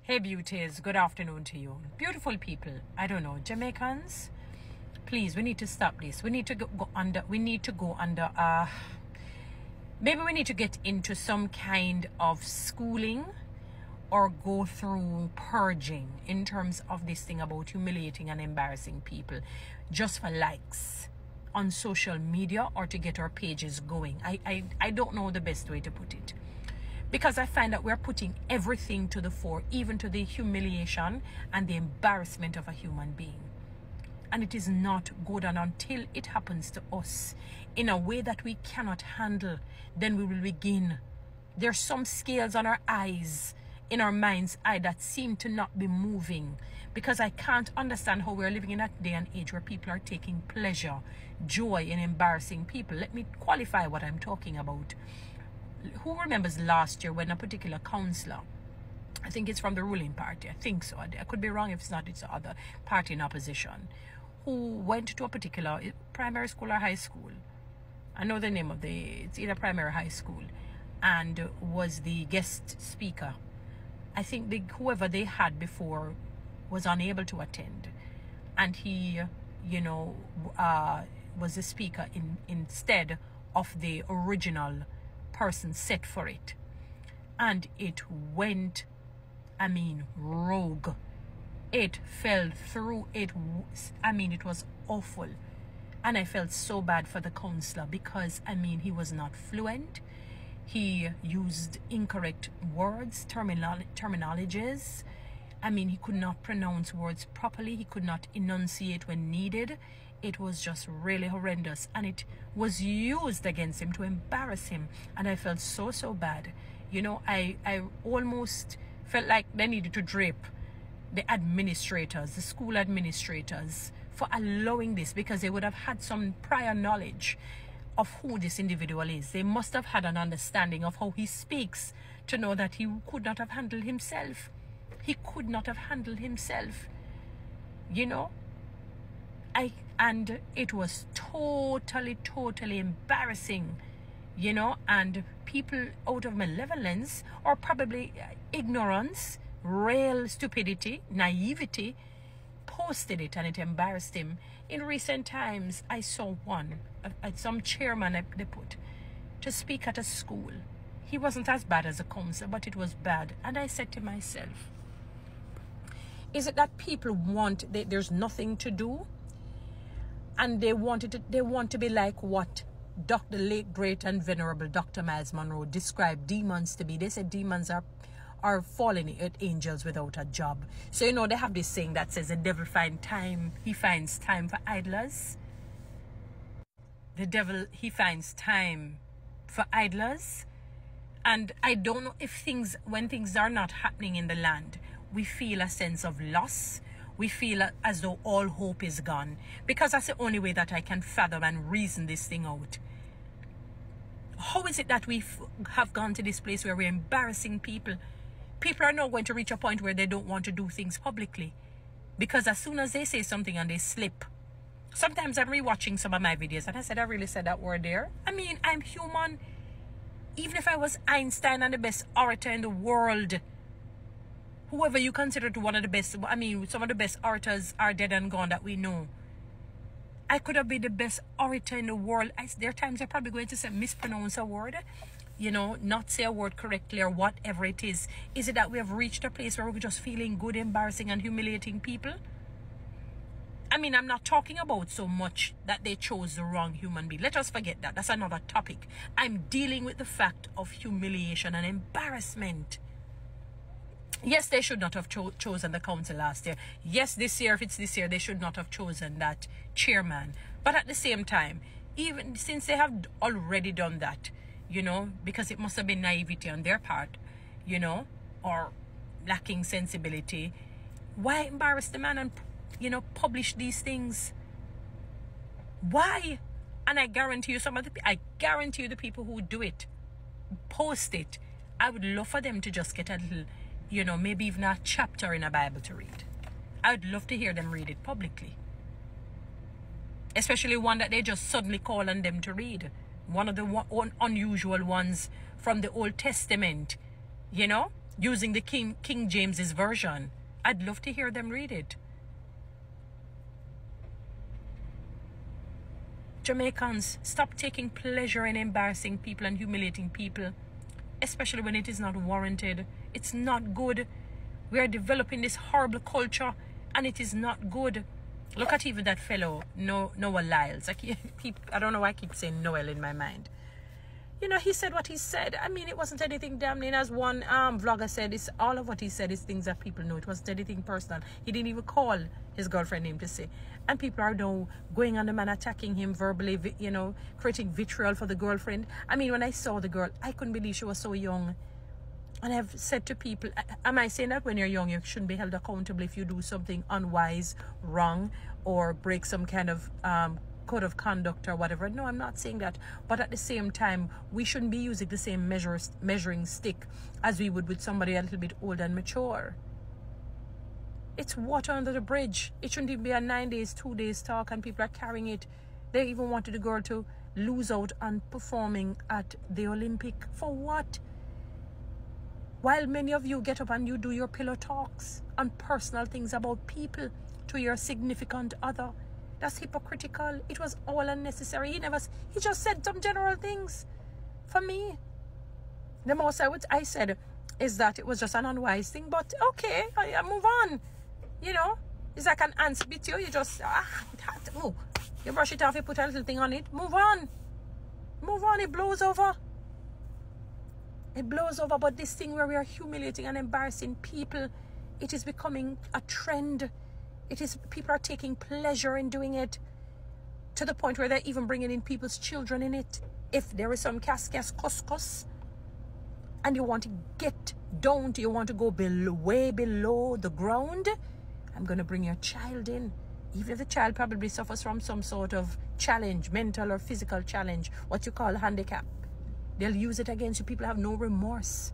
Hey beauties, good afternoon to you. Beautiful people, I don't know, Jamaicans, please, we need to stop this. We need to go under, maybe we need to get into some kind of schooling or go through purging in terms of this thing about humiliating and embarrassing people just for likes on social media or to get our pages going. I don't know the best way to put it. Because I find that we're putting everything to the fore, even to the humiliation and the embarrassment of a human being. And it is not good. And until it happens to us in a way that we cannot handle, then we will begin. There's some scales on our eyes, in our mind's eye, that seem to not be moving. Because I can't understand how we're living in that day and age where people are taking pleasure, joy in embarrassing people. Let me qualify what I'm talking about. Who remembers last year when a particular councillor, I think it's from the ruling party, I think so, I could be wrong if it's not, it's the other party in opposition, who went to a particular primary school or high school, I know the name of it's either primary or high school, and was the guest speaker. I think whoever they had before was unable to attend, and he, was the speaker instead of the original person set for it. And it went, rogue. It fell through. It was awful. And I felt so bad for the counselor because, he was not fluent. He used incorrect words, terminologies. He could not pronounce words properly. He could not enunciate when needed. It was just really horrendous. And it was used against him to embarrass him. And I felt so bad. I almost felt like they needed to drape the administrators, the school administrators, for allowing this, because they would have had some prior knowledge of who this individual is. They must have had an understanding of how he speaks to know that he could not have handled himself. He could not have handled himself. And it was totally embarrassing, and people out of malevolence or probably ignorance, real stupidity, naivety, posted it, and it embarrassed him. In recent times, I saw some chairman they put to speak at a school. He wasn't as bad as a councillor, but it was bad. And I said to myself, is it that people there's nothing to do? And they want to be like what the late, great, and venerable Dr. Miles Monroe described demons to be. They said demons are fallen angels without a job. So, they have this saying that says the devil finds time for idlers. The devil, he finds time for idlers. And I don't know if when things are not happening in the land, we feel a sense of loss. We feel as though all hope is gone, because that's the only way that I can fathom and reason this thing out. How is it that we have gone to this place where we're embarrassing people? People are now going to reach a point where they don't want to do things publicly, because as soon as they say something and they slip. Sometimes I'm rewatching some of my videos and I really said that word there. I'm human. Even if I was Einstein and the best orator in the world, whoever you consider to one of the best, some of the best orators are dead and gone that we know. I could have been the best orator in the world. There are times I'm probably going to mispronounce a word, not say a word correctly or whatever it is. Is it that we have reached a place where we're just feeling good, embarrassing, and humiliating people? I'm not talking about so much that they chose the wrong human being. Let us forget that. That's another topic. I'm dealing with the fact of humiliation and embarrassment. Yes, they should not have chosen the council last year. Yes, this year, if it's this year, they should not have chosen that chairman. But at the same time, even since they have already done that, because it must have been naivety on their part, or lacking sensibility, why embarrass the man and, publish these things? Why? And I guarantee you the people who do it, post it, I would love for them to just get a little, maybe even a chapter in a Bible to read. I would love to hear them read it publicly. Especially one that they just suddenly call on them to read. One of the unusual ones from the Old Testament, using the King James's version. I'd love to hear them read it. Jamaicans, stop taking pleasure in embarrassing people and humiliating people, especially when it is not warranted. It's not good. We are developing this horrible culture, and it is not good. Look at even that fellow, Noah Lyles. I don't know why I keep saying Noel in my mind. You know, he said what he said. I mean, it wasn't anything damning. As one vlogger said, it's all of what he said is things that people know. It wasn't anything personal. He didn't even call his girlfriend name to say. And people are now going on the man, attacking him verbally, you know, creating vitriol for the girlfriend. I mean, when I saw the girl, I couldn't believe she was so young. And I've said to people, am I saying that when you're young, you shouldn't be held accountable if you do something unwise, wrong, or break some kind of code of conduct or whatever? No, I'm not saying that. But at the same time, we shouldn't be using the same measuring stick as we would with somebody a little bit older and mature. It's water under the bridge. It shouldn't even be a 9 days, 2 days talk, and people are carrying it. They even wanted the girl to lose out on performing at the Olympic. For what? While many of you get up and you do your pillow talks on personal things about people to your significant other. That's hypocritical. It was all unnecessary. He just said some general things. For me, the most I said is that it was just an unwise thing. But okay, I move on. You know, it's like an ant bit you. You just you brush it off. You put a little thing on it. Move on. Move on. It blows over. It blows over. But this thing where we are humiliating and embarrassing people, it is becoming a trend. People are taking pleasure in doing it to the point where they're even bringing in people's children in it. If there is some cuscus and you want to get down, you want to go way below the ground, I'm going to bring your child in. Even if the child probably suffers from some sort of challenge, mental or physical challenge, what you call handicap, they'll use it against you. People have no remorse.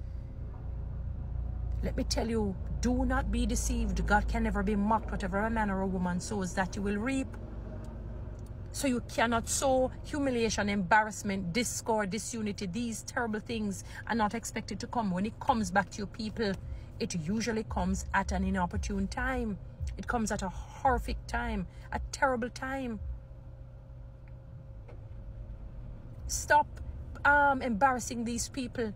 Let me tell you, do not be deceived. God can never be mocked. Whatever a man or a woman sows, that you will reap. So you cannot sow humiliation, embarrassment, discord, disunity, these terrible things, and not expect it to come. When it comes back to you people, it usually comes at an inopportune time. It comes at a horrific time, a terrible time. Stop embarrassing these people.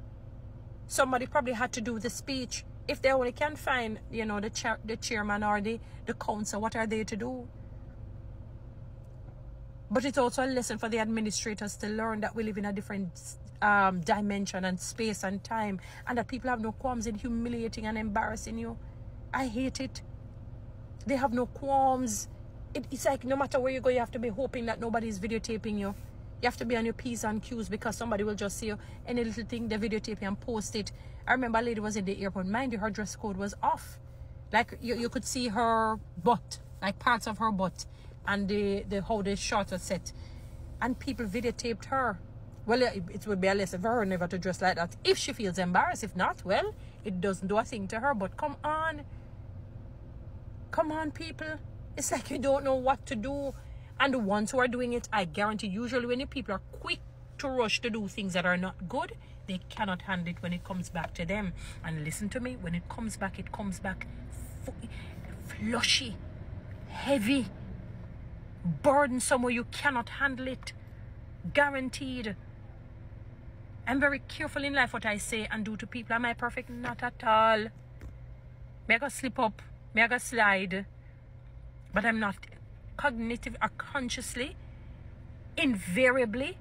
Somebody probably had to do the speech. If they only can find, you know, the chairman or the council, what are they to do? But it's also a lesson for the administrators to learn that we live in a different dimension and space and time, and that people have no qualms in humiliating and embarrassing you. I hate it. They have no qualms. It's like no matter where you go, you have to be hoping that nobody's videotaping you. You have to be on your P's and Q's because somebody will just see you. Any little thing, they videotape you and post it. I remember a lady was in the airport. Mind you, her dress code was off. Like you could see her butt, like parts of her butt, and how the shorts were set. And people videotaped her. Well, it would be a lesson for her never to dress like that. If she feels embarrassed, if not, well, it doesn't do a thing to her. But come on. Come on, people. It's like you don't know what to do. And the ones who are doing it, I guarantee, usually when the people are quick to rush to do things that are not good, they cannot handle it when it comes back to them. And listen to me, when it comes back flushy, heavy, burdensome, where you cannot handle it. Guaranteed. I'm very careful in life what I say and do to people. Am I perfect? Not at all. May I go slip up, may I go slide, but I'm not cognitive or consciously, invariably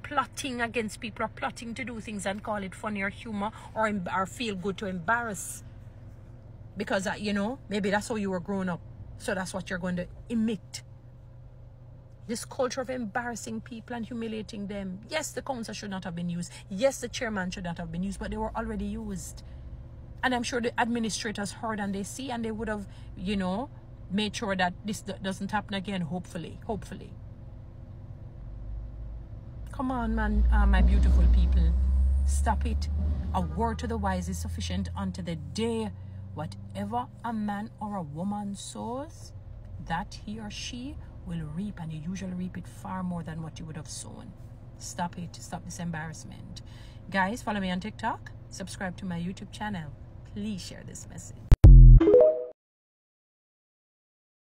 plotting against people or plotting to do things and call it funny or humor or feel good to embarrass, because you know, maybe that's how you were growing up, so that's what you're going to emit. This culture of embarrassing people and humiliating them. Yes, the council should not have been used. Yes, the chairman should not have been used, but they were already used. And I'm sure the administrators heard and they see, and they would have, you know, made sure that this doesn't happen again, hopefully. Come on, man, my beautiful people. Stop it. A word to the wise is sufficient unto the day. Whatever a man or a woman sows, that he or she will reap, and you usually reap it far more than what you would have sown. Stop it. Stop this embarrassment. Guys, follow me on TikTok. Subscribe to my YouTube channel. please share this message.